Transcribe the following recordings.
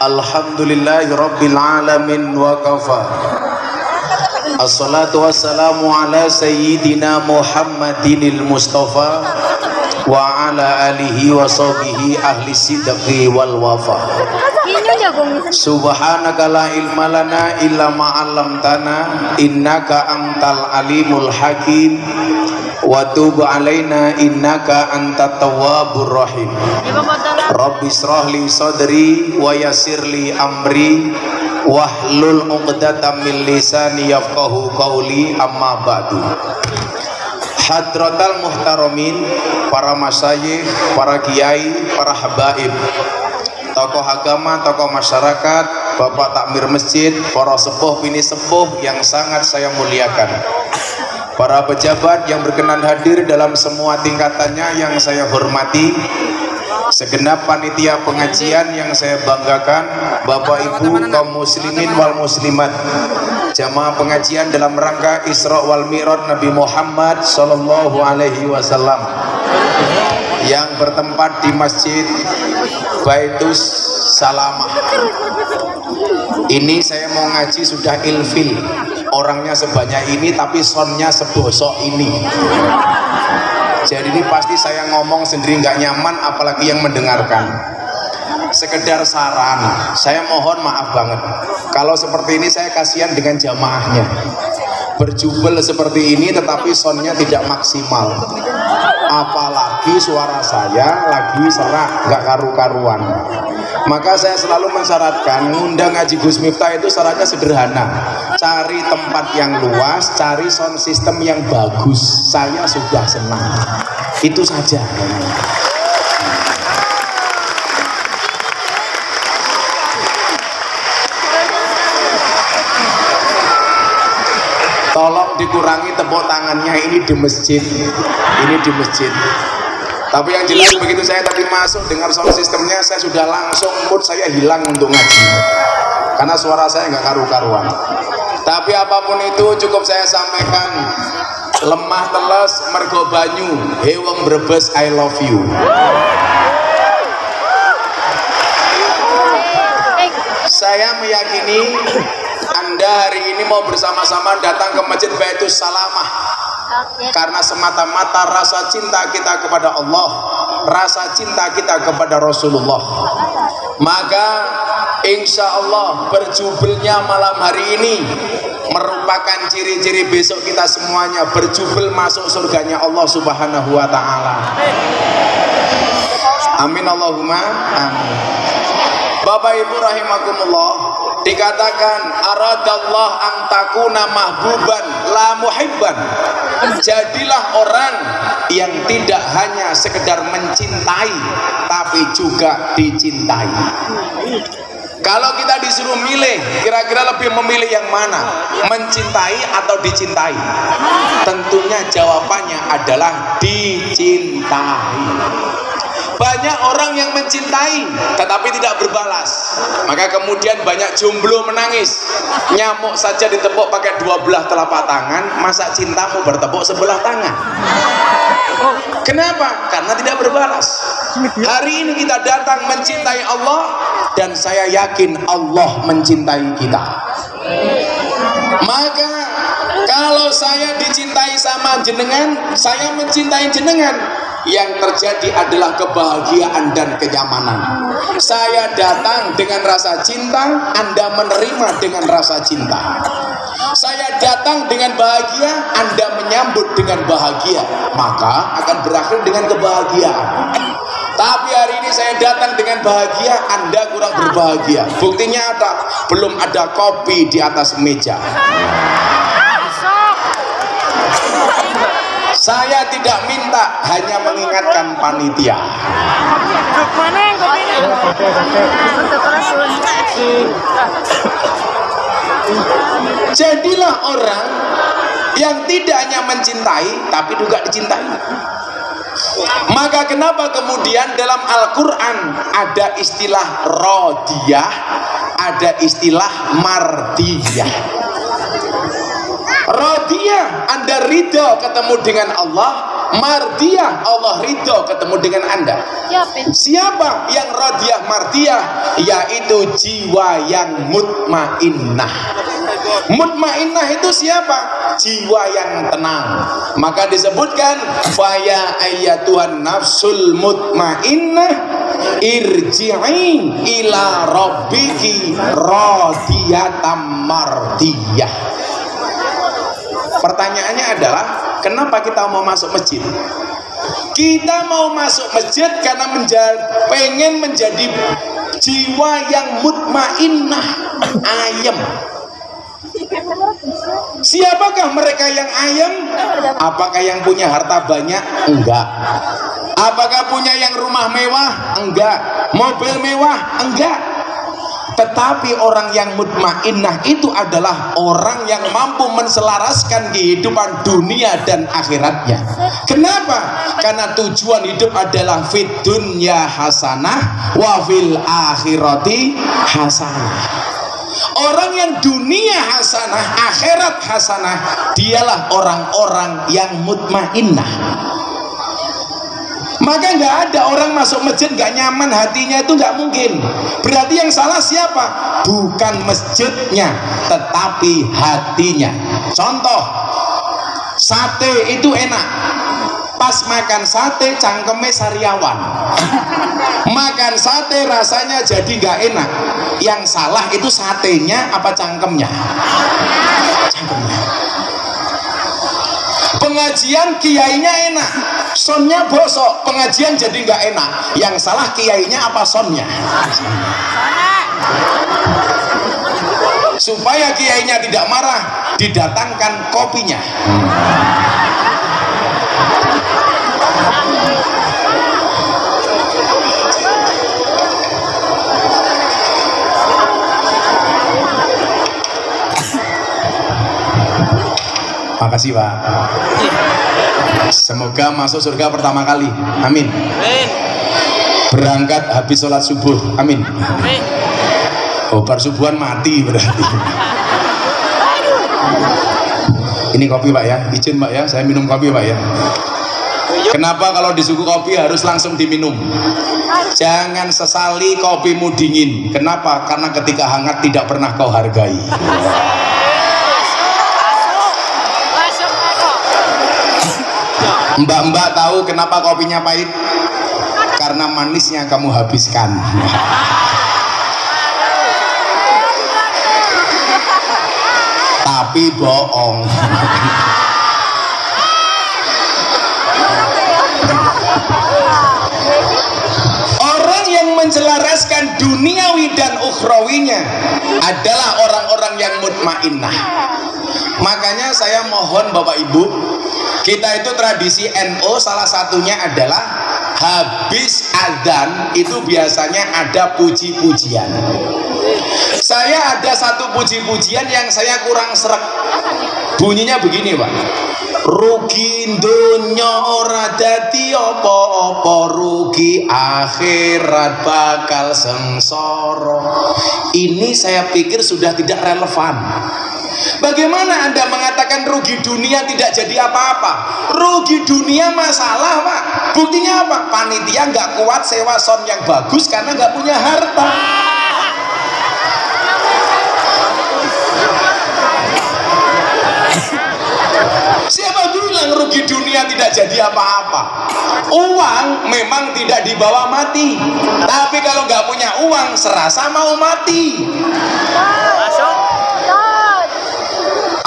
Alhamdulillahi rabbil alamin wa kafa. Assalatu wassalamu ala sayyidina Muhammadinil Mustafa wa ala alihi wa sahbihi ahli sidqi wal wafa. Subhanaka la ilma lana illa ma 'allamtana innaka antal alimul hakim wa tub alaina innaka antat tawwabur rahim. Rabbi shrah li sadri wa yassir li amri wahlul 'uqdatam min lisani yafqahu qawli, amma ba'du. Hadratal muhtaramin, para masyayikh, para kiai, para habaib, tokoh agama, tokoh masyarakat, bapak takmir masjid, para sepuh bini sepuh yang sangat saya muliakan, para pejabat yang berkenan hadir dalam semua tingkatannya yang saya hormati, segenap panitia pengajian yang saya banggakan, bapak ibu kaum muslimin wal muslimat, jamaah pengajian dalam rangka Isra wal Mi'raj Nabi Muhammad sallallahu alaihi wasallam yang bertempat di Masjid Baitus Salamah. Ini saya mau ngaji sudah ilfil, orangnya sebanyak ini tapi soundnya sebosok ini. Jadi ini pasti saya ngomong sendiri nggak nyaman, apalagi yang mendengarkan. Sekedar saran, saya mohon maaf banget kalau seperti ini saya kasihan dengan jamaahnya. Berjubel seperti ini tetapi soundnya tidak maksimal, apalagi suara saya lagi serak nggak karu-karuan. Maka saya selalu mensyaratkan ngundang ngaji Gus Miftah itu syaratnya sederhana, cari tempat yang luas, cari sound system yang bagus, saya sudah senang, itu saja. Tolong dikurangi tepuk tangannya, ini di masjid, ini di masjid. Tapi yang jelas begitu saya tadi masuk dengar sound sistemnya, saya sudah langsung mood saya hilang untuk ngaji, karena suara saya nggak karu-karuan. Tapi apapun itu cukup saya sampaikan, lemah teles mergo banyu, hewang Brebes I love you. Saya meyakini Anda hari ini mau bersama-sama datang ke Masjid Baitus Salamah karena semata-mata rasa cinta kita kepada Allah, rasa cinta kita kepada Rasulullah. Maka insya Allah berjubelnya malam hari ini merupakan ciri-ciri besok kita semuanya berjubel masuk surganya Allah Subhanahu wa ta'ala. Amin Allahumma amin. Bapak ibu rahimakumullah, dikatakan aradallah an takuna mahbuban la muhibban. Jadilah orang yang tidak hanya sekedar mencintai tapi juga dicintai. Kalau kita disuruh milih, kira-kira lebih memilih yang mana? Mencintai atau dicintai? Tentunya jawabannya adalah dicintai. Banyak orang yang mencintai tetapi tidak berbalas, maka kemudian banyak jomblo menangis. Nyamuk saja ditepuk pakai 2 belah telapak tangan, masa cintamu bertepuk sebelah tangan? Kenapa? Karena tidak berbalas. Hari ini kita datang mencintai Allah, dan saya yakin Allah mencintai kita. Maka kalau saya dicintai sama jenengan, saya mencintai jenengan, yang terjadi adalah kebahagiaan dan kenyamanan. Saya datang dengan rasa cinta, Anda menerima dengan rasa cinta. Saya datang dengan bahagia, Anda menyambut dengan bahagia, maka akan berakhir dengan kebahagiaan. Tapi hari ini saya datang dengan bahagia, Anda kurang berbahagia. Buktinya ada, belum ada kopi di atas meja. Saya tidak minta, hanya mengingatkan panitia. Jadilah orang yang tidak hanya mencintai, tapi juga dicintai. Maka kenapa kemudian dalam Al-Quran ada istilah rodiyah, ada istilah mardiyah. Radiyah, Anda ridho ketemu dengan Allah. mardiyah, Allah ridho ketemu dengan Anda. Siapa yang radiyah mardiyah? Yaitu jiwa yang mutmainnah. Mutmainnah itu siapa? Jiwa yang tenang. Maka disebutkan faya ayyatuhan nafsul mutmainnah irji'i ila rabbiki radiyatan mardiyah. Pertanyaannya adalah, kenapa kita mau masuk masjid? Kita mau masuk masjid karena pengen menjadi jiwa yang mutmainnah, ayem. Siapakah mereka yang ayem? Apakah yang punya harta banyak? Enggak. Apakah punya yang rumah mewah? Enggak. Mobil mewah? Enggak. Tetapi orang yang mutmainnah itu adalah orang yang mampu menselaraskan kehidupan dunia dan akhiratnya. Kenapa? Karena tujuan hidup adalah fid dunya hasanah wa fil akhirati hasanah. Orang yang dunia hasanah, akhirat hasanah, dialah orang-orang yang mutmainnah. Maka nggak ada orang masuk masjid nggak nyaman hatinya, itu nggak mungkin. Berarti yang salah siapa? Bukan masjidnya, tetapi hatinya. Contoh, sate itu enak. Pas makan sate cangkeme sariawan. Makan sate rasanya jadi nggak enak. Yang salah itu satenya apa cangkemnya? Cangkemnya. Pengajian kiainya enak, sonnya bosok, pengajian jadi nggak enak. Yang salah kiainya apa sonnya? Supaya kiainya tidak marah, didatangkan kopinya. Makasih Pak. Semoga masuk surga pertama kali. Amin. Berangkat habis sholat subuh. Amin. Oh, subuhan mati berarti. Ini kopi Pak ya. Izin Pak ya, saya minum kopi Pak ya. Kenapa kalau disuguh kopi harus langsung diminum? Jangan sesali kopimu dingin. Kenapa? Karena ketika hangat tidak pernah kau hargai. Mbak-mbak tahu kenapa kopinya pahit? Karena manisnya kamu habiskan. Tapi bohong. Orang yang menselaraskan duniawi dan ukhrawinya adalah orang-orang yang mutmainnah. Makanya saya mohon Bapak Ibu, kita itu tradisi NU salah satunya adalah habis adzan itu biasanya ada puji-pujian. Saya ada satu puji-pujian yang saya kurang srek. Bunyinya begini Pak. Rugi dunya ora dadi apa-apa, rugi akhirat bakal sengsara. Ini saya pikir sudah tidak relevan. Bagaimana Anda mengatakan rugi dunia tidak jadi apa-apa? Rugi dunia masalah Pak. Buktinya apa? Panitia nggak kuat sewa sound yang bagus karena nggak punya harta. Siapa bilang rugi dunia tidak jadi apa-apa? Uang memang tidak dibawa mati, tapi kalau nggak punya uang serasa mau mati.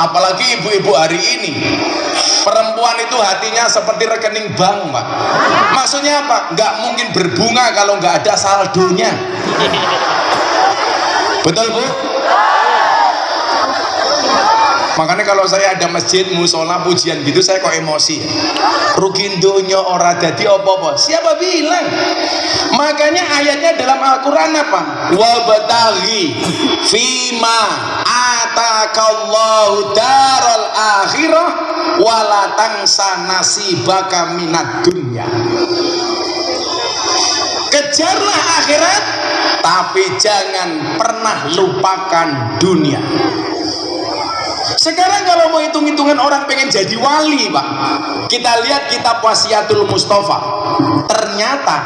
Apalagi ibu-ibu hari ini, perempuan itu hatinya seperti rekening bank Pak. Maksudnya apa? Nggak mungkin berbunga kalau nggak ada saldonya. Betul Bu? Makanya kalau saya ada masjid, musola, pujian gitu, saya kok emosi. Rugi dunya ora dadi apa-apa. Siapa bilang? Makanya ayatnya dalam Al-Quran apa? Wabtaghi fima atakallahu daral akhirah wala tansa nasibaka minad dunya. Kejarlah akhirat, tapi jangan pernah lupakan dunia. Sekarang kalau mau hitung-hitungan orang pengen jadi wali, Pak, kita lihat kitab Wasiatul Mustafa. Ternyata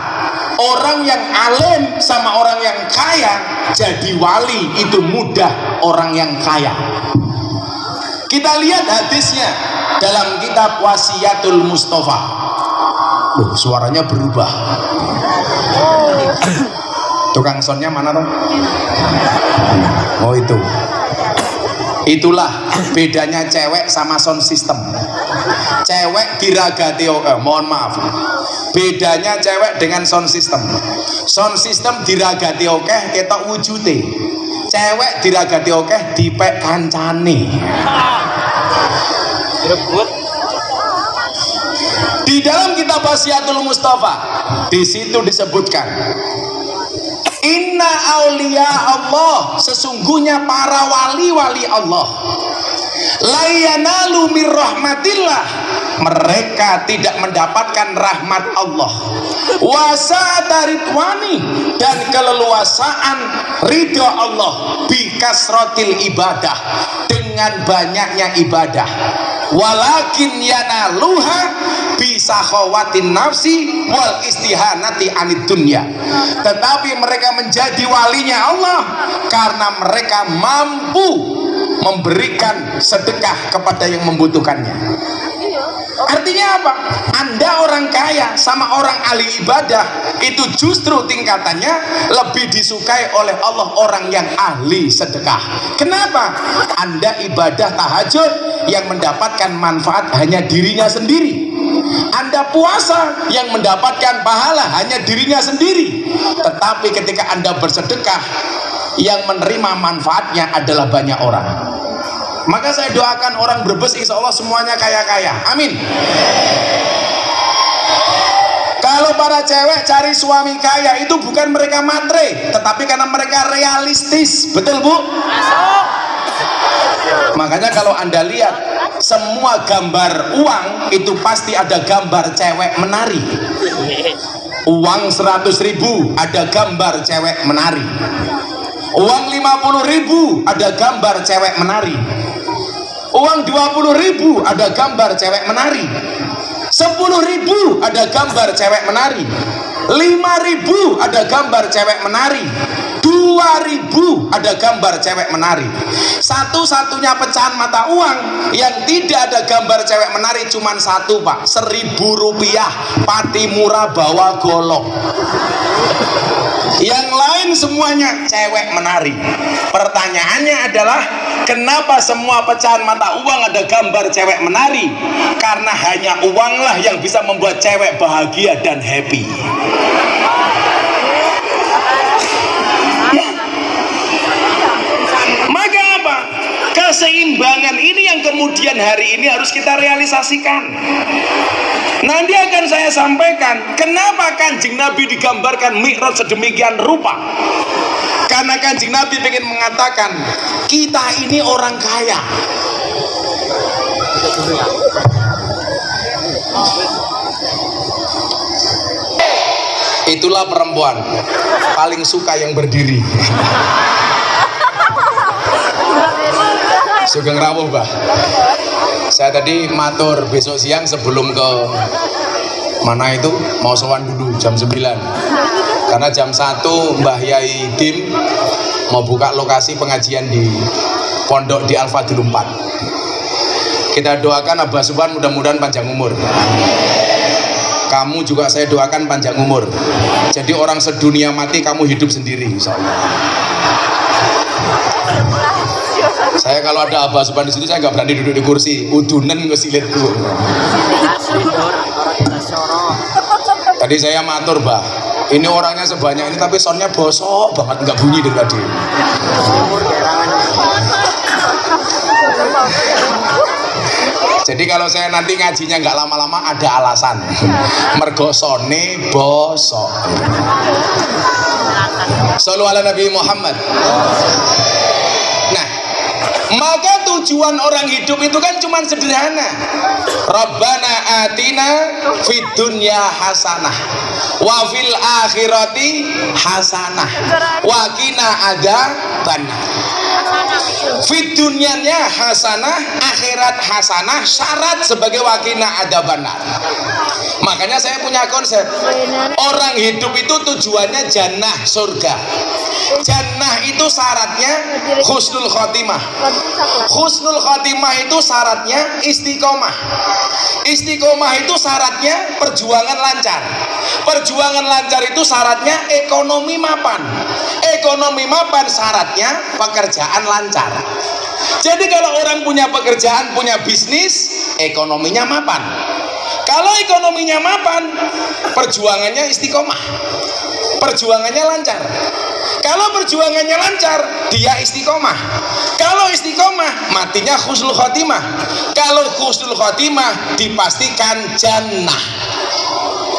orang yang alim sama orang yang kaya jadi wali itu mudah orang yang kaya. Kita lihat hadisnya dalam kitab Wasiatul Mustafa. Loh, suaranya berubah. Tukang soundnya mana dong? Oh itu. Itulah bedanya cewek sama sound system. Cewek diragati mohon maaf. Bedanya cewek dengan sound system. Sound system diragati oke, ketok wujude. Cewek diragati oke, dipek kancane. Di dalam kitab Wasiatul Mustafa, di situ disebutkan, inna aulia Allah, sesungguhnya para wali-wali Allah, la yanalu mir rahmatillah, mereka tidak mendapatkan rahmat Allah, wasa'ata ridwani, dan keleluasaan ridha Allah, bikasrotil ibadah, dengan banyaknya ibadah, walakin yanaluha bisa khawatin nafsi wal istihanati anid dunya, tetapi mereka menjadi walinya Allah karena mereka mampu memberikan sedekah kepada yang membutuhkannya. Artinya apa? Anda orang kaya sama orang ahli ibadah itu justru tingkatannya lebih disukai oleh Allah orang yang ahli sedekah. Kenapa? Anda ibadah tahajud yang mendapatkan manfaat hanya dirinya sendiri. Anda puasa yang mendapatkan pahala hanya dirinya sendiri. Tetapi ketika Anda bersedekah, yang menerima manfaatnya adalah banyak orang. Maka saya doakan orang Brebes insya Allah semuanya kaya-kaya, amin. Kalau para cewek cari suami kaya itu bukan mereka matre, tetapi karena mereka realistis, betul Bu? Makanya kalau Anda lihat semua gambar uang itu pasti ada gambar cewek menari. Uang 100.000 ada gambar cewek menari. Uang 50.000 ada gambar cewek menari. Uang 20.000 ada gambar cewek menari. 10.000 ada gambar cewek menari. 5.000 ada gambar cewek menari. 2.000 ada gambar cewek menari. Satu-satunya pecahan mata uang yang tidak ada gambar cewek menari cuma satu, Pak. 1.000 rupiah, pati murah bawa golok. Yang lain semuanya cewek menari. Pertanyaannya adalah, kenapa semua pecahan mata uang ada gambar cewek menari? Karena hanya uanglah yang bisa membuat cewek bahagia dan happy. Maka apa? Keseimbangan ini yang kemudian hari ini harus kita realisasikan. Nanti akan saya sampaikan kenapa Kanjeng Nabi digambarkan Mi'raj sedemikian rupa. Karena Kanjeng Nabi ingin mengatakan kita ini orang kaya. Itulah perempuan paling suka yang berdiri. Sugeng rawuh, Mbah. Saya tadi matur besok siang sebelum ke mana itu mau sowan dulu jam 9. Karena jam 1 Mbah Yai Dim mau buka lokasi pengajian di pondok di Al-Fadlul 4. Kita doakan Abah Subhan mudah-mudahan panjang umur. Kamu juga saya doakan panjang umur. Jadi orang sedunia mati kamu hidup sendiri insyaallah. Saya kalau ada Abah Subhan di situ saya nggak berani duduk di kursi. Udunen ngesilitku. Tadi saya matur, Bah. Ini orangnya sebanyak ini tapi soundnya bosok banget, nggak bunyi dari tadi. Jadi kalau saya nanti ngajinya nggak lama-lama ada alasan. Mergo sone bosok. Shallu ala Nabi Muhammad. Nah, maka tujuan orang hidup itu kan cuma sederhana. Rabbana atina fid dunya hasanah wa fil akhirati hasanah wa qina adzabannar. Fid dunyanya hasanah, akhirat hasanah, syarat sebagai wakina adzabannar. Makanya saya punya konsep, orang hidup itu tujuannya jannah, surga. Jannah itu syaratnya husnul khotimah. Husnul khotimah itu syaratnya istiqomah. Istiqomah itu syaratnya perjuangan lancar. Perjuangan lancar itu syaratnya ekonomi mapan. Ekonomi mapan syaratnya pekerjaan lancar. Jadi kalau orang punya pekerjaan, punya bisnis, ekonominya mapan. Kalau ekonominya mapan, perjuangannya istiqomah, perjuangannya lancar. Kalau perjuangannya lancar, dia istiqomah. Kalau istiqomah, matinya husnul khotimah. Kalau husnul khotimah, dipastikan jannah.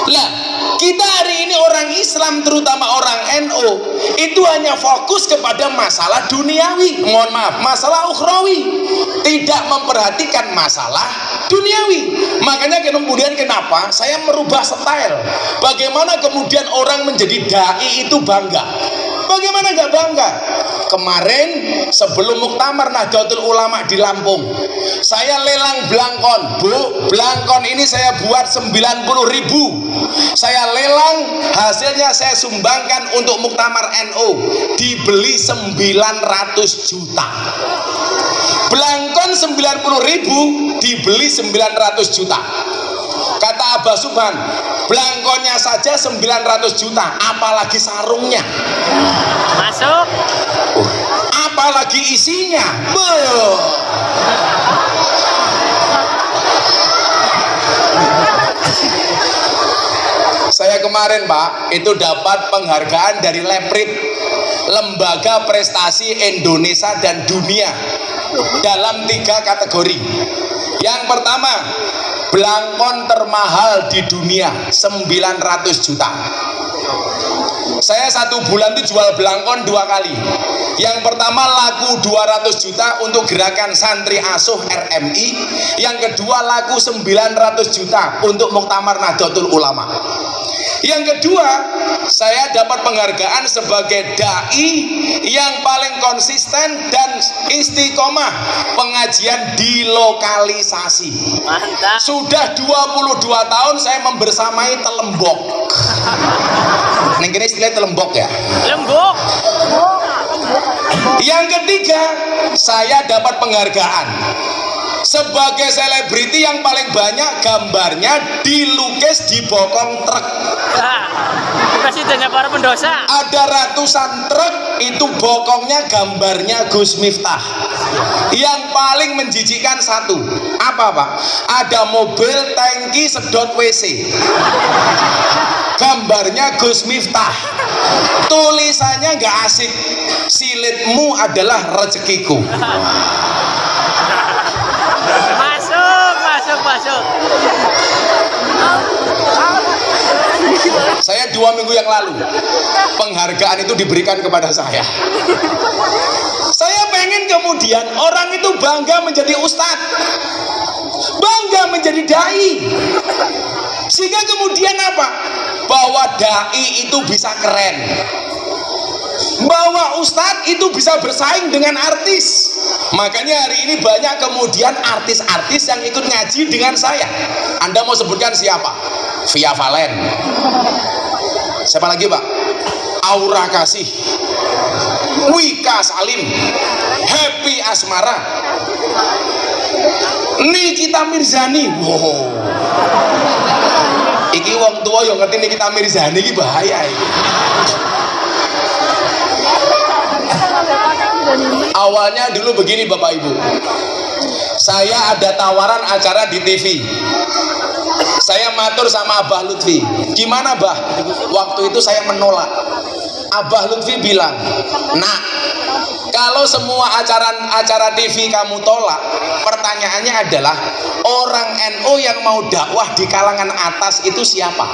Lah, kita hari ini orang Islam, terutama orang NU, itu hanya fokus kepada masalah duniawi, mohon maaf, masalah ukhrawi, tidak memperhatikan masalah duniawi. Makanya kemudian kenapa saya merubah style? Bagaimana kemudian orang menjadi dai itu bangga? Bagaimana nggak bangga? Kemarin sebelum Muktamar Nahdlatul Ulama di Lampung, saya lelang belangkon. Bu, belangkon ini saya buat 90.000. Saya lelang, hasilnya saya sumbangkan untuk Muktamar NU, dibeli 900 juta. Belangkon 90.000 dibeli 900 juta. Kata Abah Subhan, belangkonnya saja 900 juta, apalagi sarungnya. Masuk. Apalagi isinya. Saya kemarin Pak, itu dapat penghargaan dari Leprit, Lembaga Prestasi Indonesia dan Dunia, dalam 3 kategori. Yang pertama, belangkon termahal di dunia, 900 juta. Saya 1 bulan itu jual belangkon 2 kali. Yang pertama laku 200 juta untuk gerakan santri asuh RMI. Yang kedua laku 900 juta untuk Muktamar Nahdlatul Ulama. Yang kedua, saya dapat penghargaan sebagai dai yang paling konsisten dan istiqomah pengajian di lokalisasi. Mantap. Sudah 22 tahun saya membersamai telembok. Neng kene istilah telembok ya. Lembok. Yang ketiga, saya dapat penghargaan sebagai selebriti yang paling banyak gambarnya dilukis di bokong truk. Presidennya para pendosa. Ada ratusan truk itu bokongnya gambarnya Gus Miftah. Yang paling menjijikan satu, apa Pak? Ada mobil tangki sedot WC. Gambarnya Gus Miftah. Tulisannya nggak asik. Silitmu adalah rezekiku. Masuk. Saya 2 minggu yang lalu penghargaan itu diberikan kepada saya. Saya pengen kemudian orang itu bangga menjadi ustadz, bangga menjadi dai, sehingga kemudian apa? Bahwa dai itu bisa keren, bahwa ustadz itu bisa bersaing dengan artis. Makanya hari ini banyak kemudian artis-artis yang ikut ngaji dengan saya. Anda mau sebutkan siapa? Via Valen. Siapa lagi Pak? Aura Kasih, Wika Salim, Happy Asmara, Nikita Mirzani. Wow. Iki wong tua yang ngerti Nikita Mirzani iki bahaya iki. Awalnya dulu begini Bapak Ibu, saya ada tawaran acara di TV. Saya matur sama Abah Lutfi, gimana Bah? Waktu itu saya menolak. Abah Lutfi bilang, nak, kalau semua acara TV kamu tolak, pertanyaannya adalah orang NU yang mau dakwah di kalangan atas itu siapa?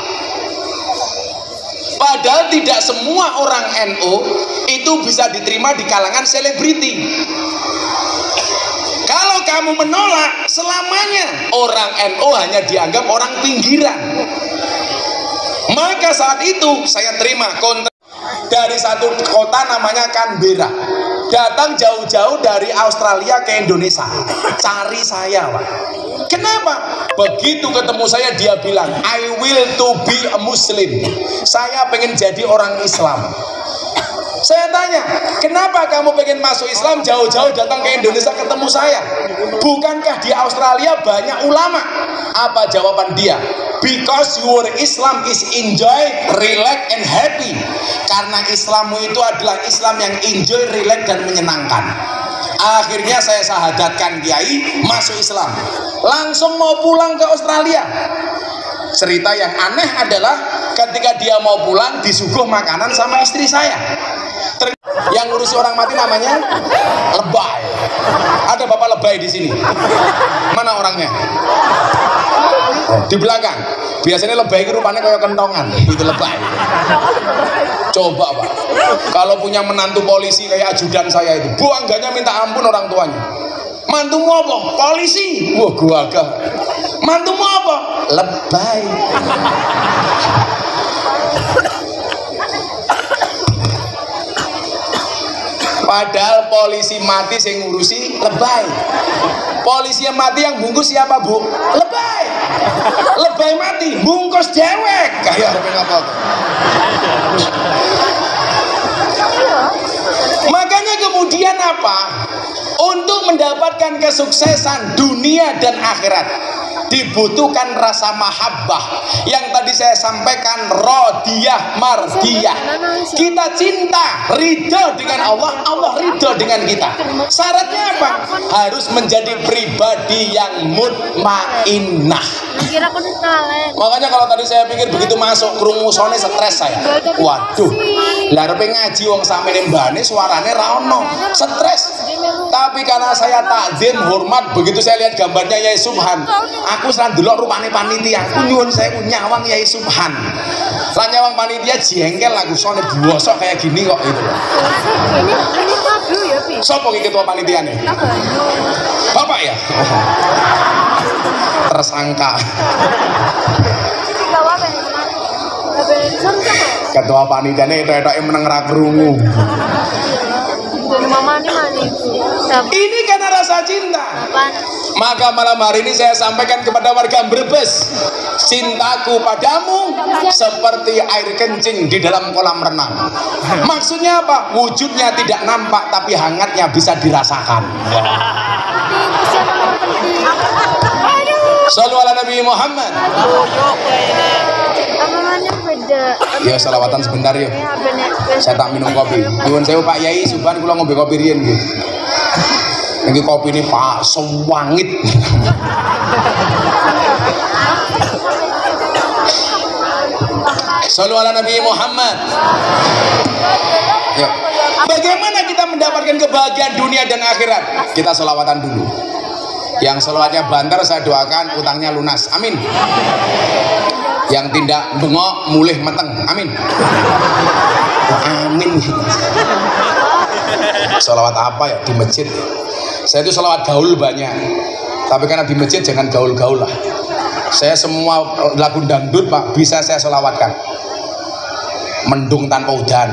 Padahal tidak semua orang NU itu bisa diterima di kalangan selebriti. Kalau kamu menolak, selamanya orang NU hanya dianggap orang pinggiran. Maka saat itu saya terima kontrak. dari satu kota namanya Canberra, datang jauh-jauh dari Australia ke Indonesia cari saya, Pak. Kenapa? Begitu ketemu saya dia bilang, I will to be a Muslim. Saya pengen jadi orang Islam. Saya tanya, kenapa kamu pengen masuk Islam jauh-jauh datang ke Indonesia ketemu saya? Bukankah di Australia banyak ulama? Apa jawaban dia? Because your Islam is enjoy, relax and happy. Karena Islammu itu adalah Islam yang enjoy, relax dan menyenangkan. Akhirnya saya sahadatkan kiai, masuk Islam. Langsung mau pulang ke Australia. Cerita yang aneh adalah ketika dia mau pulang disuguh makanan sama istri saya. Yang ngurusi orang mati namanya lebay. Ada bapak lebay di sini. Mana orangnya? Oh, di belakang. Biasanya lebay itu rupanya kayak kentongan. Itu lebay. Coba Pak, kalau punya menantu polisi kayak ajudan saya itu, bangganya minta ampun orang tuanya. Mantumu apa? Polisi. Wah, gua agak. Mantumu apa? Lebay. Padahal polisi mati yang ngurusi lebay. Polisi yang mati yang bungkus siapa, Bu? Lebay. Lebay mati, bungkus dewek. Kayak apa? Makanya kemudian apa? Untuk mendapatkan kesuksesan dunia dan akhirat dibutuhkan rasa mahabbah yang tadi saya sampaikan, rodiyah mardiyah. Kita cinta, ridho dengan Allah, Allah ridho dengan kita. Syaratnya apa? Harus menjadi pribadi yang mutmainnah. Makanya kalau tadi saya pikir begitu masuk krumusone stres saya. Waduh, lah arep ngaji wong sampe mbane suarane ra ono, stres. Tapi karena saya takzim, hormat, begitu saya lihat gambarnya Yai Subhan, aku selan delok rupane panitia, aku nyuwun saya nyawang Yai Subhan. Lah nyawang panitia jengkel aku sone bosok kayak gini kok itu. Ini madu ya, Pi. Sopo iki ketua panitiane? Bapak ya? Tersangka. Ketua panitiane itu meneng ra krungu. Ini karena rasa cinta. Maka malam hari ini saya sampaikan kepada warga Brebes, cintaku padamu seperti air kencing di dalam kolam renang. Maksudnya apa? Wujudnya tidak nampak tapi hangatnya bisa dirasakan. Shallu ala Nabi Muhammad. Ya selawatan sebentar yuk. Saya tak minum kopi. Nyuwun sewu Pak Yai Subhan kula ngombe kopi riyen nggih. Niki kopi ini Pak sewangit. Shallu ala Nabi Muhammad. Ya. Bagaimana kita mendapatkan kebahagiaan dunia dan akhirat? Kita selawatan dulu. Yang selawatnya banter saya doakan utangnya lunas. Amin. Yang tidak bengok mulih meteng. Amin. Amin. Selawat apa ya di masjid? Saya itu selawat gaul banyak. Tapi karena di masjid jangan gaul-gaul lah. Saya semua lagu dangdut Pak bisa saya selawatkan. Mendung tanpa udan.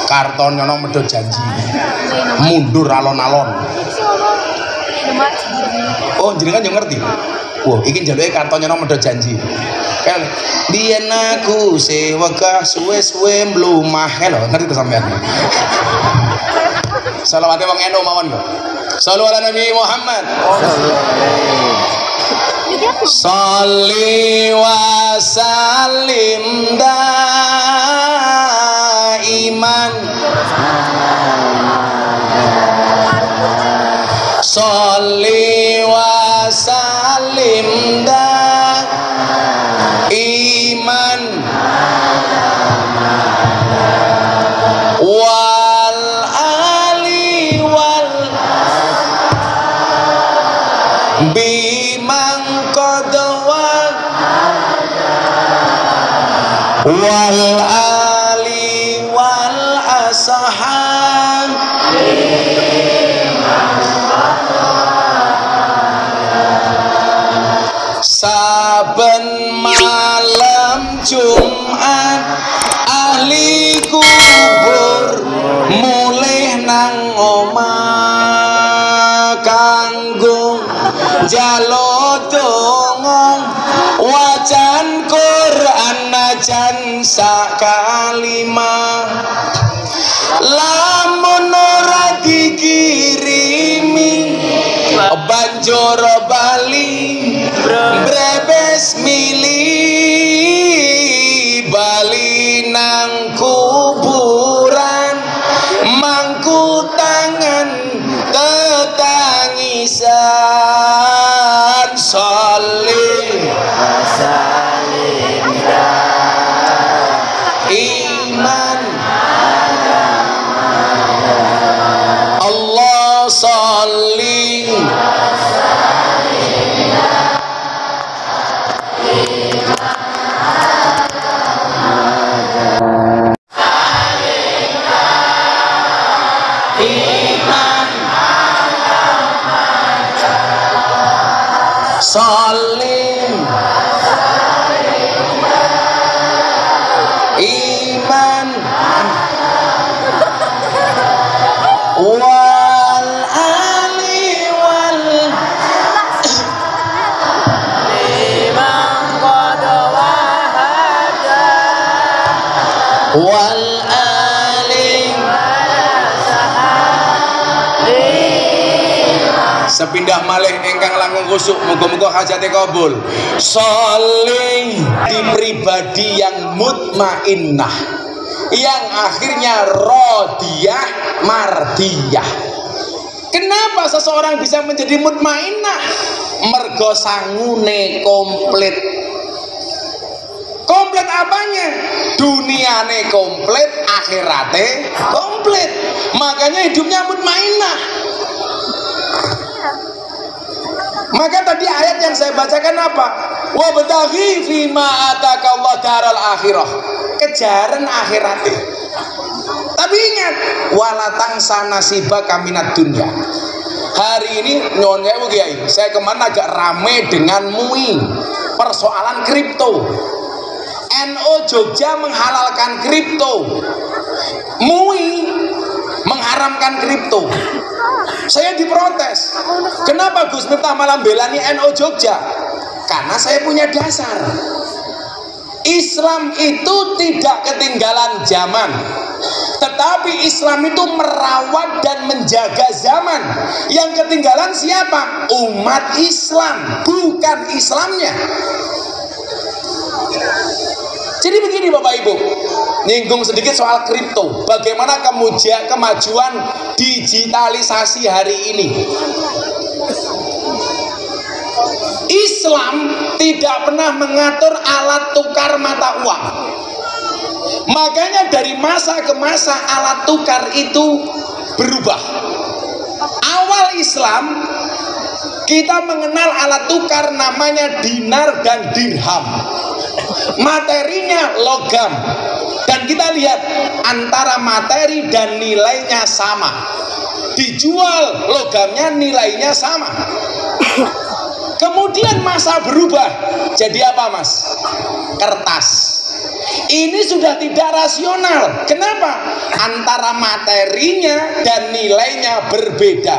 Karton nyono medhot janji. Mundur alon-alon. Oh jenengan yo ngerti. Wah, iki njaluke karton nyono medhot janji. Kan biyen aku sewegah suwe-suwe mlumah lho, ngerti to sampean. Selawate wong eno mawon kok. Shallu ala Nabi Muhammad. Sholli wa sallim daiman. Sholli wa sallim daiman wal ali wal bimang qadwa wal ali wal ashab saben malam Jumat ahli kubur mulih nang omah kanggo njaluk donga wacan Quran najan sak kalimah lamun ora dikirimi banjur bali brebes mili bali nang kuburan mangku tangan tetangisan salih iman Allah salih salim iman wal ali wal Imam qad wahada wal ali sepindah malih ingkang langkung kusuk muga-muga hajate kabul salih di pribadi yang mutmainnah yang akhirnya rodiyah mardiyah. Kenapa seseorang bisa menjadi mutmainnah? Mergo sangune komplit. Komplit apanya? Duniane komplit, akhirate komplit. Makanya hidupnya mutmainnah. Maka tadi ayat yang saya bacakan apa? Wa bataghi fima atakallah daral akhirah. Kejaran akhiratnya. Tapi ingat, walatang sanasiba kaminat dunia. Hari ini nyon sewu Kiai, saya kemarin agak rame dengan MUI persoalan kripto. NU Jogja menghalalkan kripto, MUI mengharamkan kripto. Saya diprotes. Kenapa Gus Miftah malah belani NU Jogja? Karena saya punya dasar. Islam itu tidak ketinggalan zaman, tetapi Islam itu merawat dan menjaga zaman. Yang ketinggalan siapa? Umat Islam, bukan Islamnya. Jadi begini Bapak Ibu, nyinggung sedikit soal kripto. Bagaimana kemajuan digitalisasi hari ini? Islam tidak pernah mengatur alat tukar mata uang. Makanya dari masa ke masa alat tukar itu berubah. Awal Islam kita mengenal alat tukar namanya dinar dan dirham. Materinya logam. Dan kita lihat antara materi dan nilainya sama. Dijual logamnya nilainya sama. Kemudian masa berubah. Jadi apa Mas? Kertas. Ini sudah tidak rasional. Kenapa? Antara materinya dan nilainya berbeda.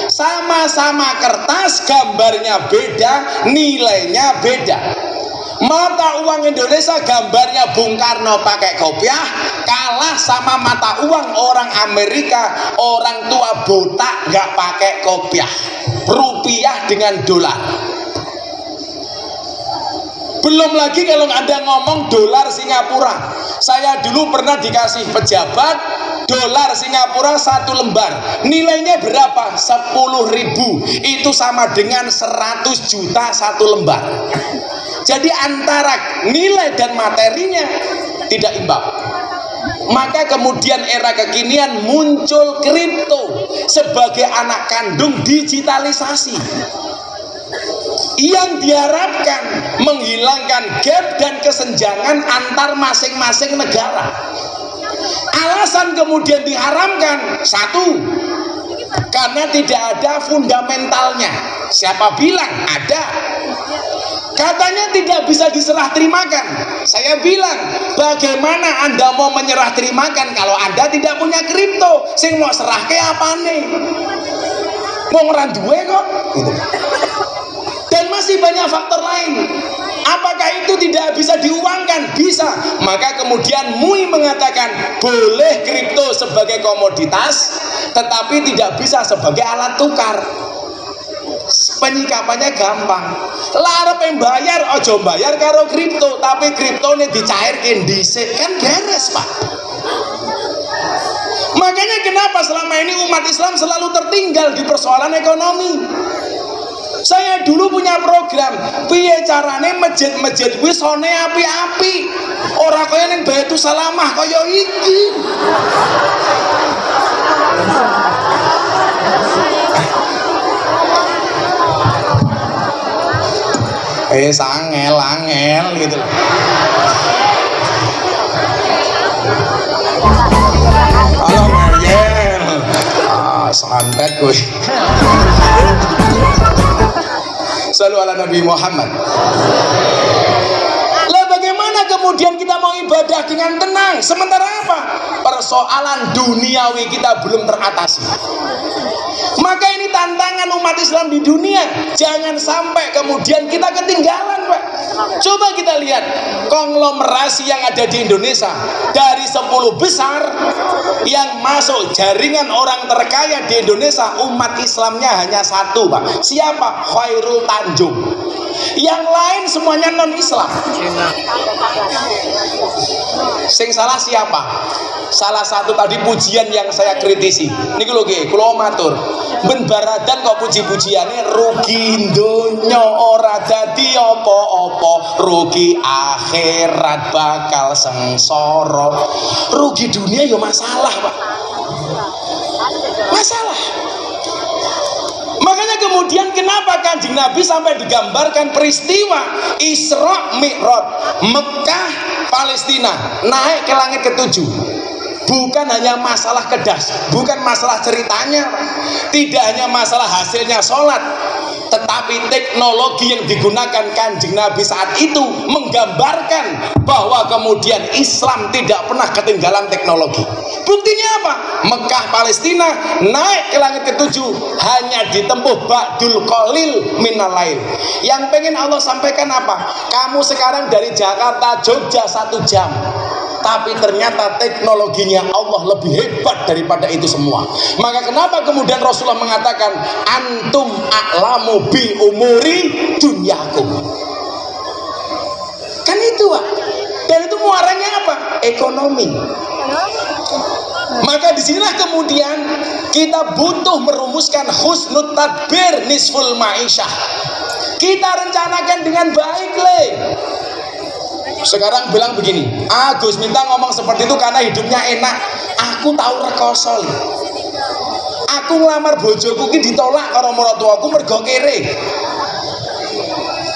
Sama-sama kertas, gambarnya beda, nilainya beda. Mata uang Indonesia gambarnya Bung Karno pakai kopiah kalah sama mata uang orang Amerika, orang tua botak nggak pakai kopiah, rupiah dengan dolar. Belum lagi kalau Anda ngomong dolar Singapura. Saya dulu pernah dikasih pejabat dolar Singapura 1 lembar. Nilainya berapa? 10.000. Itu sama dengan 100 juta 1 lembar. Jadi antara nilai dan materinya tidak imbang. Maka kemudian era kekinian muncul kripto sebagai anak kandung digitalisasi yang diharapkan menghilangkan gap dan kesenjangan antar masing-masing negara. Alasan kemudian diharamkan, satu, karena tidak ada fundamentalnya. Siapa bilang ada? Katanya tidak bisa diserah terimakan. Saya bilang, bagaimana Anda mau menyerah terimakan kalau Anda tidak punya kripto? Sing mau serah ke apane? Mau ngeran duwe kok gitu. Dan masih banyak faktor lain. Apakah itu tidak bisa diuangkan? Bisa. Maka kemudian MUI mengatakan boleh kripto sebagai komoditas, tetapi tidak bisa sebagai alat tukar. Penyikapannya gampang. Larep bayar, ojo bayar karo kripto, tapi kriptone dicairkan dhisik, kan beres, Pak. Makanya kenapa selama ini umat Islam selalu tertinggal di persoalan ekonomi. Saya dulu punya program, piye carane masjid-masjid kuwi sone api-api. Ora kaya ning Baitul Salamah kaya iki. Angel gitu loh. Halo Mariel. Santet gue. Selalu ala Nabi Muhammad. Lah bagaimana kemudian kita mau ibadah dengan tenang? Sementara apa? Persoalan duniawi kita belum teratasi. Maka ini tantangan umat Islam di dunia. Jangan sampai kemudian kita ketinggalan, Pak. Coba kita lihat konglomerasi yang ada di Indonesia. Dari 10 besar yang masuk jaringan orang terkaya di Indonesia, umat Islamnya hanya 1, Pak. Siapa? Khairul Tanjung. Yang lain semuanya non-Islam. Sing salah siapa? Salah satu tadi pujian yang saya kritisi. Niki lho nggih, kula matur. Ben baradan kok puji-pujiane rugi donya ora dadi apa-apa, rugi akhirat bakal sengsara. Rugi dunia ya masalah, Pak. Masalah. Makanya kemudian kenapa Kanjeng Nabi sampai digambarkan peristiwa Isra Mi'raj, Mekah Palestina, naik ke langit ke-7. Bukan hanya masalah kedas, bukan masalah ceritanya, tidak hanya masalah hasilnya sholat, tetapi teknologi yang digunakan Kanjeng Nabi saat itu menggambarkan bahwa kemudian Islam tidak pernah ketinggalan teknologi. Buktinya apa? Mekah Palestina naik ke langit ke-7 hanya ditempuh ba'dul qalil minal lail. Yang pengen Allah sampaikan apa? Kamu sekarang dari Jakarta Jogja 1 jam, tapi ternyata teknologinya Allah lebih hebat daripada itu semua. Maka kenapa kemudian Rasulullah mengatakan antum a'lamu bi umuri dunyakum. Kan itu, Pak. Dan itu muaranya apa? Ekonomi. Maka disinilah kemudian kita butuh merumuskan husnul tadbir nisful ma'isyah. Kita rencanakan dengan baik, Le. Sekarang bilang begini, Gus minta ngomong seperti itu karena hidupnya enak. Aku tahu rekoso. Aku ngelamar bojoku ki ditolak karo maratuaku mergo kere.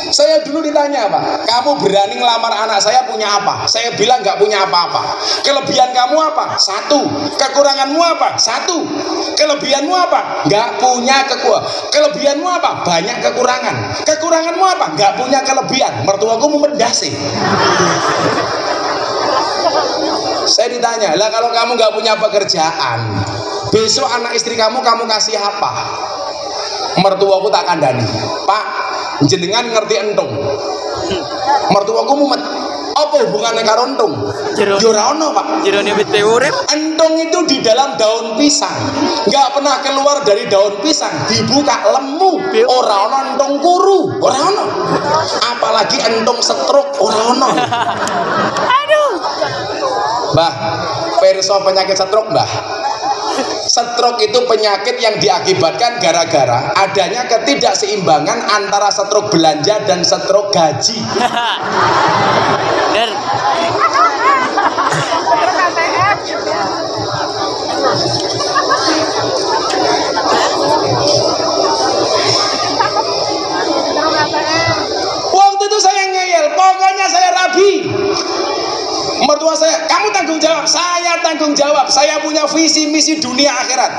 Saya dulu ditanya, Pak, kamu berani ngelamar anak saya punya apa? Saya bilang nggak punya apa-apa. Kelebihan kamu apa? 1. Kekuranganmu apa? 1. Kelebihanmu apa? Nggak punya kekurangan. Kelebihanmu apa? Banyak kekurangan. Kekuranganmu apa? Nggak punya kelebihan. Mertuaku memendasi. Saya ditanya, lah kalau kamu nggak punya pekerjaan, besok anak istri kamu kasih apa? Mertuaku tak kandani, Pak, jenengan ngerti entung. Mertuaku mumet. Apa hubungannya karo entung? Ya ora ono, Pak. Jerone wit urip. Entung itu di dalam daun pisang. Nggak pernah keluar dari daun pisang. Dibuka lemu, ora ono entung kuru, ora ono. Apalagi entung stroke, ora ono. Aduh. Mbah, perso penyakit stroke, Mbah. Stroke itu penyakit yang diakibatkan gara-gara adanya ketidakseimbangan antara stroke belanja dan stroke gaji. Bener. Waktu itu saya ngeyel, pokoknya saya rabi. Mertua saya, kamu tanggung jawab. Saya tanggung jawab. Saya punya visi misi dunia akhirat.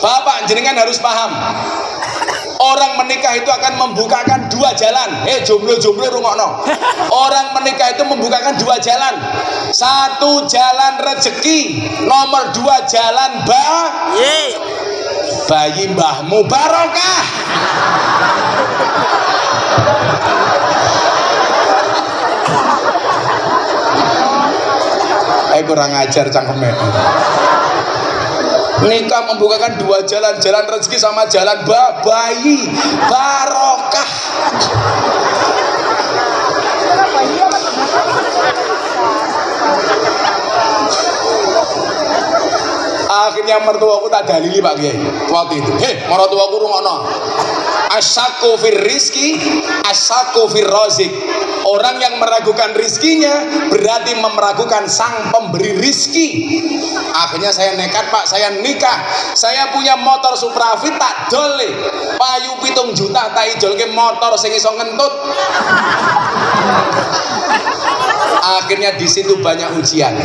Bapak jenengan harus paham. Orang menikah itu akan membukakan dua jalan. Jomblo-jomblo rungokno. Orang menikah itu membukakan dua jalan. Satu jalan rezeki, nomor dua jalan bayi mbahmu barokah. Kurang ajar cangkeme. Nikah membukakan dua jalan, jalan rezeki sama jalan bayi barokah. Akhirnya mertuaku tak dalili Pak Kiai waktu itu. Mertuaku rungokno. Asyaku fir rizki, asyaku fir rozik. Orang yang meragukan rizkinya berarti meragukan sang pemberi rizki. Akhirnya saya nekat Pak, saya nikah. Saya punya motor Supravit tak dole. Payu 7 juta tak ijolke motor sing iso ngentut. Akhirnya di situ banyak ujian.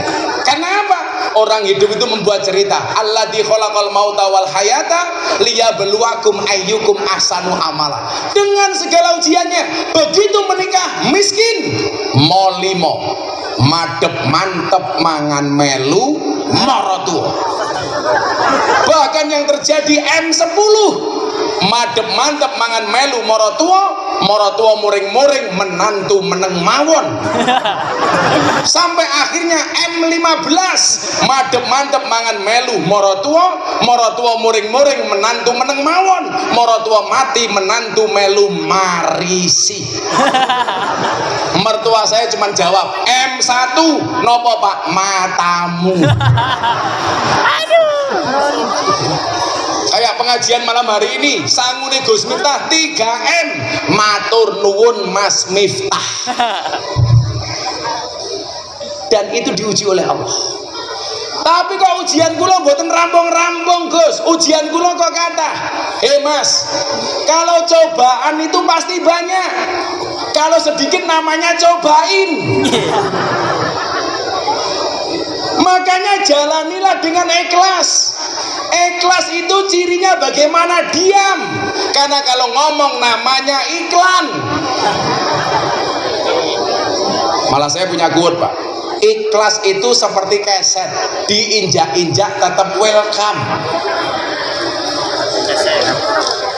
Kenapa? Orang hidup itu membuat cerita. Alladzi khalaqal mauta wal hayata liyabluwakum ayyukum ahsanu amala. Dengan segala ujiannya, begitu menikah miskin, molimo, madep mantep mangan melu morotu. Bahkan yang terjadi M10, madep mantep mangan melu morotua muring-muring menantu meneng mawon. Sampai akhirnya M15, madep mantep mangan melu morotua muring-muring menantu meneng mawon. Morotua mati menantu melu marisi. Mertua saya cuma jawab M1 nopo Pak? Matamu. Kayak pengajian malam hari ini sangune Gus Miftah 3M, matur nuwun Mas Miftah. Dan itu diuji oleh Allah. Tapi kok ujian kula mboten rampung-rampung Gus. Ujian kula kok kata, Mas, kalau cobaan itu pasti banyak. Kalau sedikit namanya cobain. Makanya jalanilah dengan ikhlas. Ikhlas itu cirinya bagaimana? Diam. Karena kalau ngomong namanya iklan. Malah saya punya quote Pak. Ikhlas itu seperti keset, diinjak-injak tetap welcome.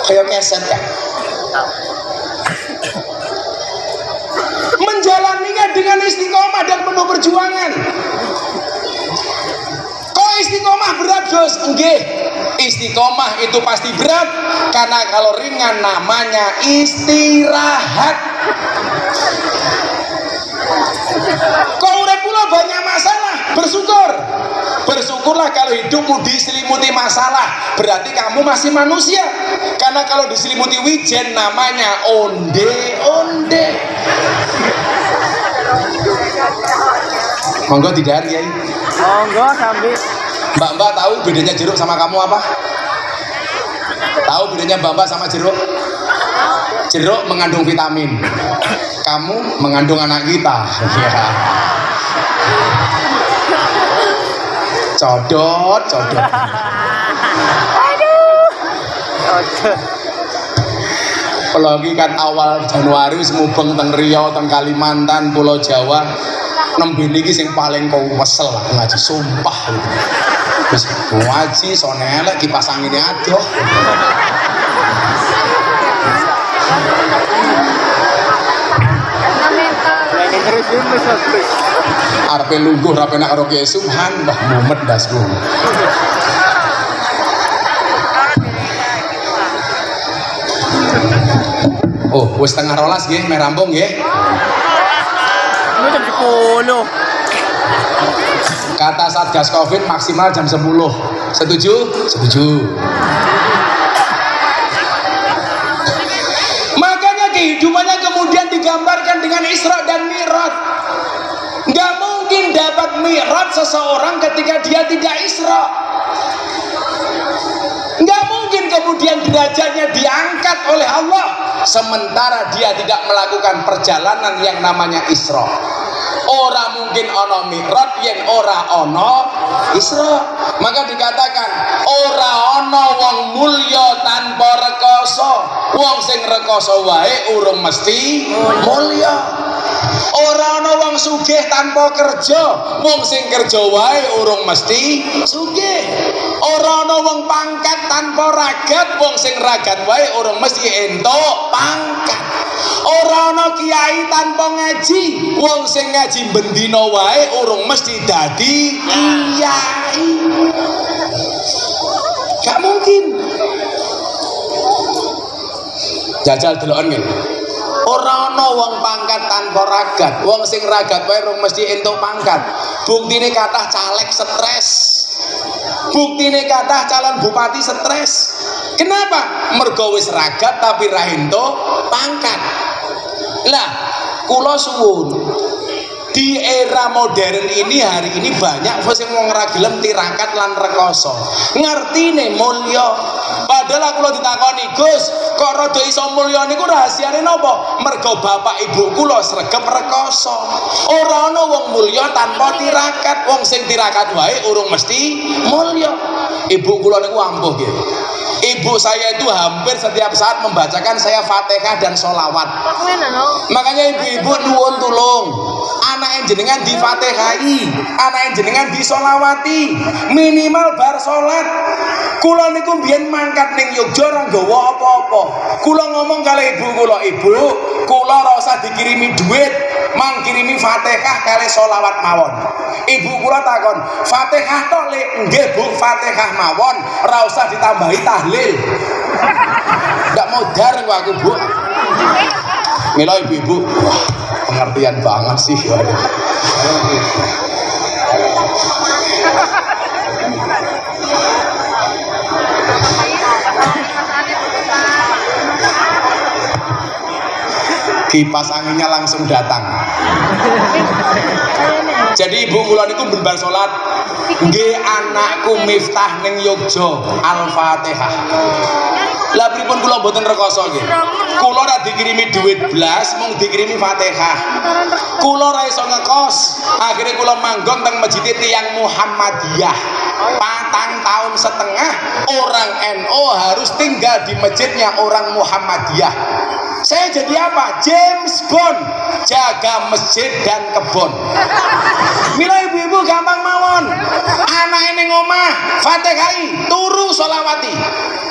Kayak keset kan? Menjalaninya dengan istiqomah dan penuh perjuangan. Kok istiqomah berat Gus? Enggak. Istiqomah itu pasti berat karena kalau ringan namanya istirahat. Kau urip kula banyak masalah, bersyukur. Bersyukurlah kalau hidupmu diselimuti masalah, berarti kamu masih manusia. Karena kalau diselimuti wijen namanya onde-onde. Monggo tidak ya. Monggo sambil. Mbak tahu bedanya jeruk sama kamu apa? Tahu bedanya Mbak sama jeruk? Jeruk mengandung vitamin. Kamu mengandung anak kita. Ya. Codot. Apalagi kan awal Januari semubeng teng Riau, teng Kalimantan, Pulau Jawa. Nembe niki sing paling kau wesel ngaji sumpah. Wis ngaji sone elek kipas angine adoh. Arpe lungguh rape nak karo Kiai Subhan Mbah Mumet dasku. Oh, wis tengah rolas nggih, meh rampung nggih. Ini jam 10. Kata Satgas Covid maksimal jam 10. Setuju? Setuju. Makanya kehidupannya kemudian digambarkan dengan Isra dan Mi'raj. Nggak mungkin dapat Mi'raj seseorang ketika dia tidak Isra. Nggak mungkin kemudian derajatnya diangkat oleh Allah sementara dia tidak melakukan perjalanan yang namanya Isra. Ora mungkin ono Mi'raj yen ora ono Isra. Maka dikatakan ora ono wong mulya tanpa reka rekoso. Wong sing rekoso wae urung mesti mulya. Ora ana wong sugih tanpa kerja, wong sing kerja wae urung mesti sugih. Ora ana wong pangkat tanpa ragat, wong sing ragat wae urung mesti entuk pangkat. Ora ana kiai tanpa ngaji, wong sing ngaji bendina wae urung mesti dadi kiai. Gak mungkin. Jajal deloken nggih. Ora ana wong pangkat tanpa ragat, wong sing ragat wae urung mesti entuk pangkat. Buktine kathah caleg stres. Buktine kathah calon bupati stres. Kenapa? Mergo wis ragat tapi ra entuk pangkat. Lah, kula suwun. Di era modern ini, hari ini banyak sing wong ra gelem tirakat lan rekoso. Ngertine mulya. Padahal kula ditakoni, "Gus, kok rada iso mulya niku rahasiane napa?" Mergo bapak ibu kula sregep rekoso. Ora ana wong mulya tanpa tirakat. Wong sing tirakat wae urung mesti mulya. Ibu kula niku ampuh nggih. Ibu saya itu hampir setiap saat membacakan saya Fatihah dan sholawat. Makanya ibu-ibu nuwun tulung, anak jenengan di Fatihai, anak jenengan di sholawati, minimal bar sholat. Kula niku mbiyen mangkat ning Yogya ora nggawa apa-apa. Kula ngomong kali ibu kula, "Ibu, kula ora usah dikirimi duit, mang kirimi Fatihah kali sholawat mawon." Ibu kula takon, "Fatihah tok, Le?" "Nggih, Bu, Fatihah mawon, ora usah ditambahi tahlil." Ndak modar kok aku, Bu. Mila ibu-ibu, wah, pengertian banget sih. Kipas anginnya langsung datang. Jadi ibu kula niku ben bar salat, nggih anakku Miftah ning Yogya Al-Fatihah. Lah pripun kula mboten rekoso nggih. Kula ora dikirimi duit blas, mung dikirimi Fatihah. Kula ora iso ngekos. Akhirnya kula manggon teng masjid tiyang Muhammadiyah. 4 tahun setengah orang NU harus tinggal di masjidnya orang Muhammadiyah. Saya jadi apa? James Bond, jaga masjid dan kebon. Mila ibu-ibu gampang mawon. Anak ini ngomah, Fatihai, turu sholawati.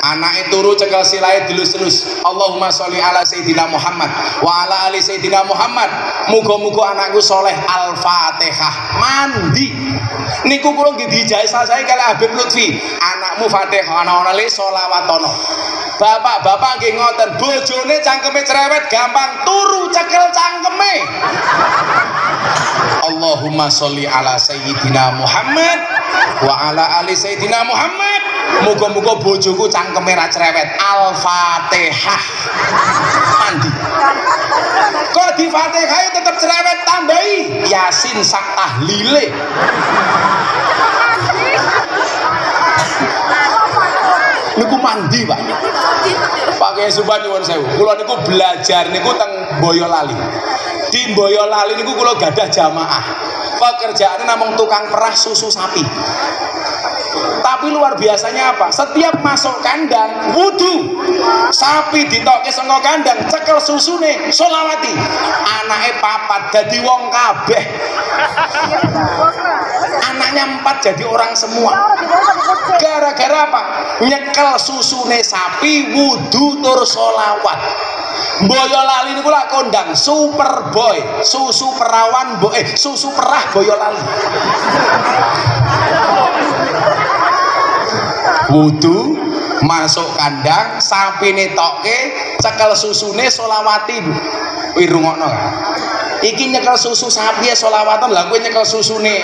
Anak turu cekel silai dilus-lus. Allahumma sholli ala Sayyidina Muhammad wa ala ali Sayyidina Muhammad. Muga-muga anakku soleh Al-Fatihah. Mandi. Niku kula nggih dijasa saya kali Habib Lutfi. Anakmu Fatihah ana-ana le sholawatono. Bapak-bapak nggih ngoten, bojone cangkeme cerewet gampang turu cekel cangkeme. Allahumma sholli ala Sayyidina Muhammad wa ala ali Sayyidina Muhammad. Muga-muga bojoku cangkeme ra cerewet. Al-Fatihah. Mandi. Kok di Fatihah tetap cerewet, tambahi Yasin sak tahlile. Niku mandi, Pak. Pakai suban nyuwun sewu. Kula niku belajar niku teng Boyolali. Di Boyolali niku kula gadah jamaah. Pekerjaannya namung tukang perah susu sapi. Tapi luar biasanya apa? Setiap masuk kandang wudu. Sapi ditokke saka kandang, cekel susune, sholawati. Anake 4 dadi wong kabeh. Anaknya 4 jadi orang semua. Gara-gara apa? Nyekel susune sapi, wudu tur sholawat. Boyolali niku lak kondang Superboy, susu perawan susu perah Boyolali. Wudu, masuk kandang, sapine tokke, cekel susune sholawati, Bu. Wih rungokno kan? Iki nyekel susu sapi ya sholawatan, lah kowe nyekel susune.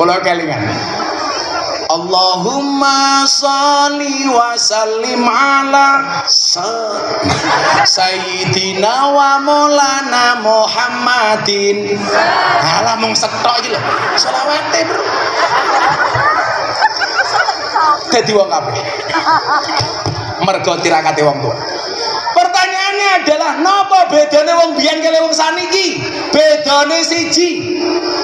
Kula kelingan. Allahumma sholli wa sallim ala Sayyidina wa Maulana Muhammadin. Alah mung setok iki lho. Sholawate, Bro. Dadi wong kabeh. Mergo tirakate wong tuwa. Pertanyaannya adalah napa bedane wong biyen kali wong saniki? Bedane siji.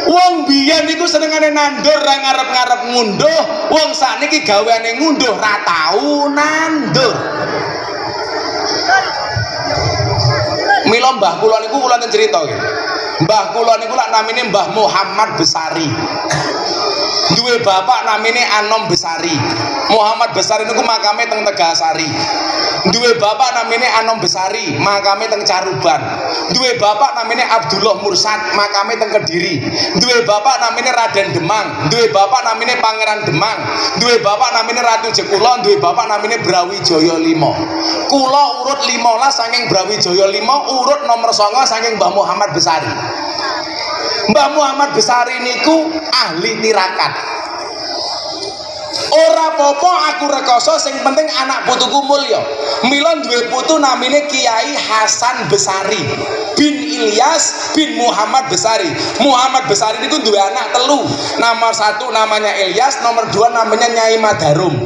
Wong biyen niku senengane nandur ra ngarep-ngarep ngunduh, wong sakniki gaweane ngunduh ra tau nandur. Mila mbah kula niku kula cerita nggih. Mbah kula niku lak namine Mbah Muhammad Besari. Duwe bapak namine Anom Besari. Muhammad Besari niku makame teng Tegasari. Duwe bapak namine Anom Besari, makame teng Caruban. Duwe bapak namine Abdullah Mursad, makame teng Kediri. Duwe bapak namine Raden Demang. Duwe bapak namine Pangeran Demang. Duwe bapak namine Ratu Jekulo. Duwe bapak namine Brawijaya 5. Kula urut 15 saking Brawijaya 5, urut nomor 9 saking Mbah Muhammad Besari. Mbah Muhammad Besari niku ahli tirakat. Ora popo aku rekoso, sing penting anak putuku mulya. Mila duwe putu namine Kiai Hasan Besari bin Ilyas bin Muhammad Besari. Muhammad Besari niku duwe anak telu. Nomor 1 namanya Ilyas, nomor 2 namanya Nyai Madarum.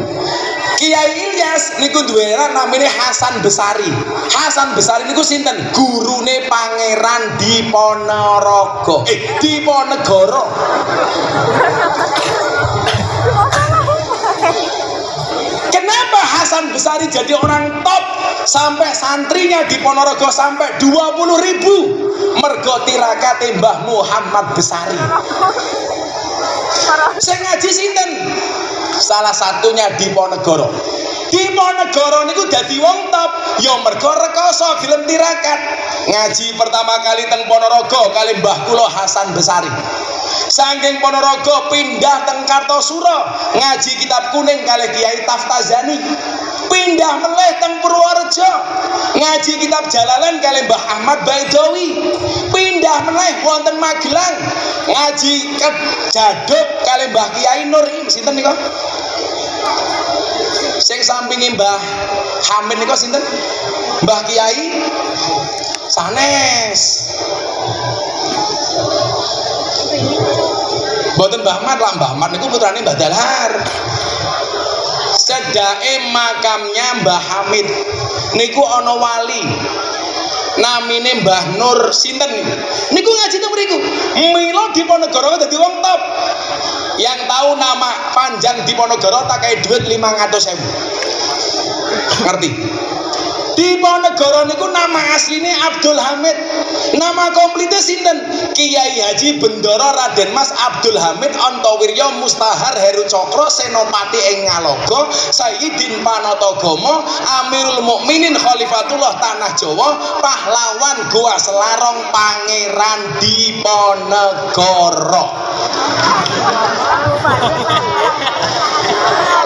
Kiai Ilyas niku duwe anak namine Hasan Besari. Hasan Besari niku sinten? Gurune Pangeran Diponorogo. Diponegoro. Kenapa Hasan Besari jadi orang top sampai santrinya di Ponorogo sampai 20.000? Mergo tirakate Mbah Muhammad Besari. Saya ngaji sinten? Salah satunya di Ponegoro. Di Ponegoro niku dadi wong top ya mergo rekoso gelem tirakat. Ngaji pertama kali teng Ponorogo kali Mbah kula Hasan Besari. Saking Ponorogo pindah teng Kartosuro ngaji kitab kuning kali Kiai Taftazani. Pindah meleh teng Purworejo ngaji kitab Jalalain kali Mbah Ahmad Baidowi. Pindah meleh wonten Magelang ngaji Jaduk kali Mbah Kiai Nur. Sinten niku? Sing sampinge Mbah Hamid niku sinten? Mbah Kiai sanes. Mboten Mbah Ahmad lah, Mbah Ahmad niku putrane Mbah Dalhar. Sedake makamnya Mbah Hamid niku ana wali namine Mbah Nur sinten niku ngaji teng mriku. Mila Diponegoro dadi wong top. Yang tahu nama panjang Diponegoro tak kaya duit 500.000. Ngerti? Diponegoro niku nama asline Abdul Hamid. Nama komplite sinten? Kiai Haji Bendoro Raden Mas Abdul Hamid Antawirya Mustahar Heru Cokro Senopati ing Ngalogo Sayyidin Panatagama Amirul Mukminin Khalifatullah Tanah Jawa Pahlawan Goa Selarong Pangeran Diponegoro.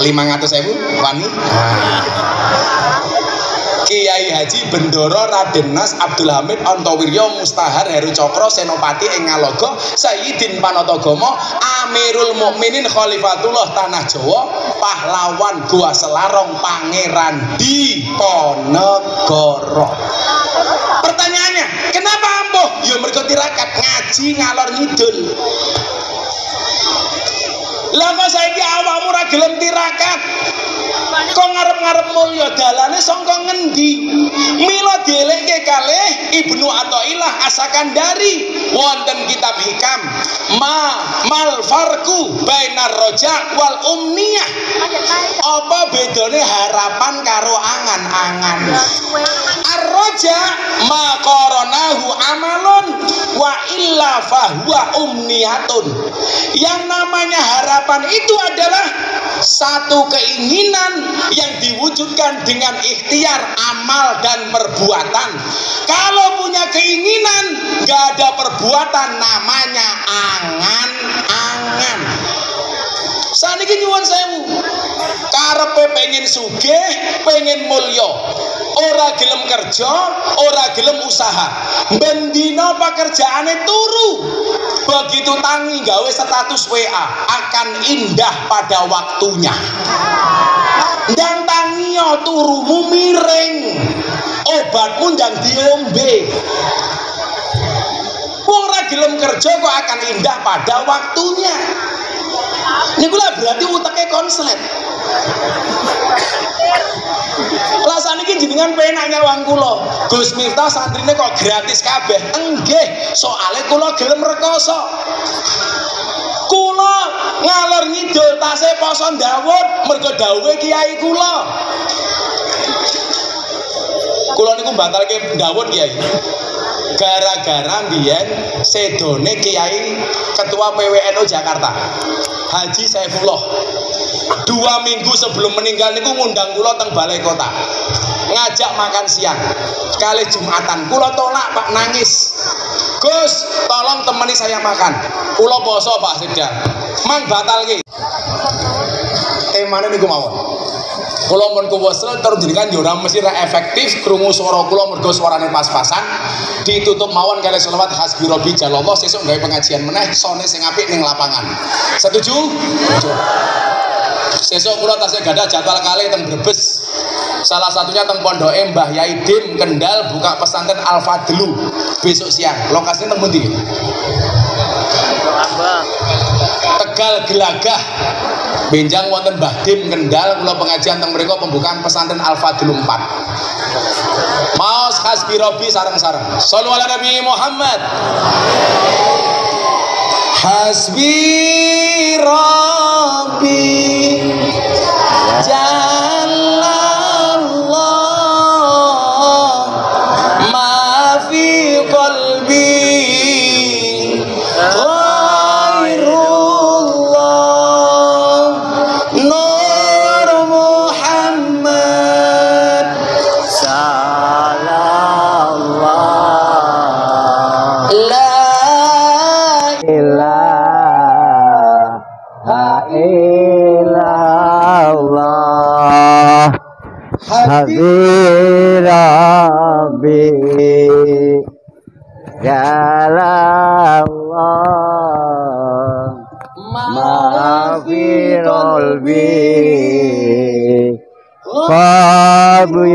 500.000 wani. Kiai Haji Bendoro Raden Mas Abdul Hamid Antawirya Mustahar Heru Cokro Senopati ing Ngalogo Sayyidin Panatagama Amirul Mukminin Khalifatullah Tanah Jawa Pahlawan Goa Selarong Pangeran Diponegoro. Pertanyaannya, kenapa ampuh? Ya mergo tirakat ngaji ngalor ngidul. Lah kok saiki awakmu ra gelem tirakat? Kok ngarep-ngarep mulya dalane sangka ngendi? Mila dielekke kalih Ibnu Athaillah As-Sakandari wonten kitab Hikam mal farqu bainar roja wal umniyah. Apa bedane harapan karo angan-angan? Ar-roja ma qaranahu amalun wa illa fahuwa umniyatun. Yang namanya harapan itu adalah satu keinginan yang diwujudkan dengan ikhtiar, amal dan perbuatan. Kalau punya keinginan nggak ada perbuatan, namanya angan-angan. Saniki nyuwun sewu, karepe pengen sugih, pengen mulya, ora gelem kerja, ora gelem usaha, bendina pekerjaane turu. Begitu tangi gawe status WA akan indah pada waktunya. Ndang tangiyo turumu miring, obatmu ndang diombe. Wong ora gelem kerja kok akan indah pada waktunya. Niku lah berarti uteke konslet. Lah saniki jenengan penak nyawang kula. Gus Miftah santrine kok gratis kabeh. Enggih, soalnya kula gelem rekoso. Kula ngalor ngidul tasih poso Dawud mergo dawuhe kiai kula. Kula niku batalke Dawud kiai. Gara-gara mbiyen sedone kiai ketua PWNU Jakarta. Haji Saifullah. 2 minggu sebelum meninggal niku ngundang kula teng balai kota. Ngajak makan siang. Kali Jumatan kula tolak Pak, nangis. Gus, tolong temani saya makan. Kula poso Pak Sedang. Mang batalke. Temane niku mawon. Kula mun kuwesel terus jenengan yo ora mesti ra efektif krungu swara kula mergo swarane pas-pasan. Ditutup mawon kali selawat hasbi rabbi jalallah sesuk gawe pengajian meneh sone sing apik ning lapangan. Setuju? Sesuk kula tasih gadah jadwal kali teng Brebes. Salah satunya teng pondoke Mbah Yai Dim Kendal buka pesantren Al Fadlu besok siang. Lokasinya teng pundi? Tegal Gelagah. Benjang wonten Mbah Dim Kendal kula pengajian teng mriku pembukaan pesantren Al Fadlu 4. Maos hasbi rabbi sareng-sareng. Shallu ala Nabi Muhammad. Hasbi rabbi Jallallah ma fi qalbi ghairullah Nur Muhammad Salallah La ilaha illallah Habib Rabbi Jalallah Maghfirul bi Fadlullah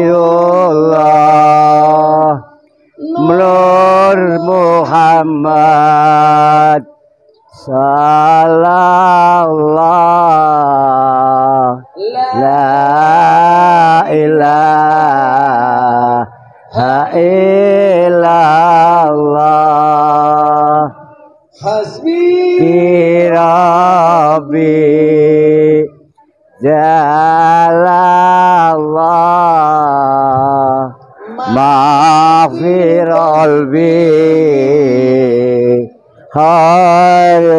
Nur Muhammad Salallah La ilaha illallah Hasbi Rabbi Jalallah Maghfirul bi Khairullah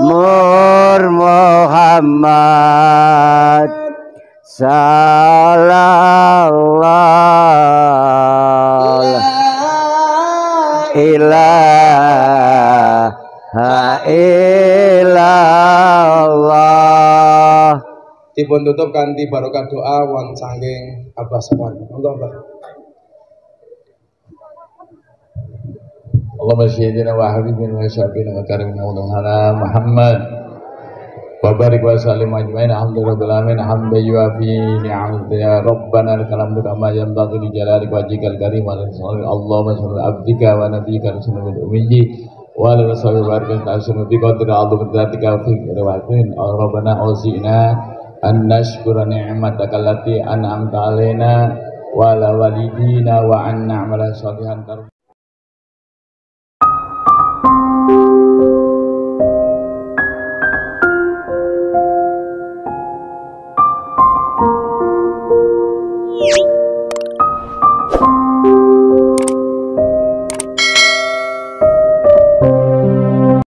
Nur Muhammad Salallah ilaha illallah. Dipun tutup kanthi barokah doa wong saking Abah Sowan. Monggo Mbah. Allahumma sayyidina wa habibina wa syafiina wa karimina wa nuhana Muhammad wa barik wa sallim ajmain alhamdulillah alamin hamdan yuafi ni'amata ya rabbana lakal hamdu kama yanbaghi li jalalika wa wajhikal karim wa Allahumma salli abdika wa nabiyyika rasulul ummi wa ala sahbihi wa barik ta'ala bi qadri azmatika fi riwayatin rabbana ausina an nashkura ni'mataka allati an'amta alaina wa ala walidina wa an na'mala salihan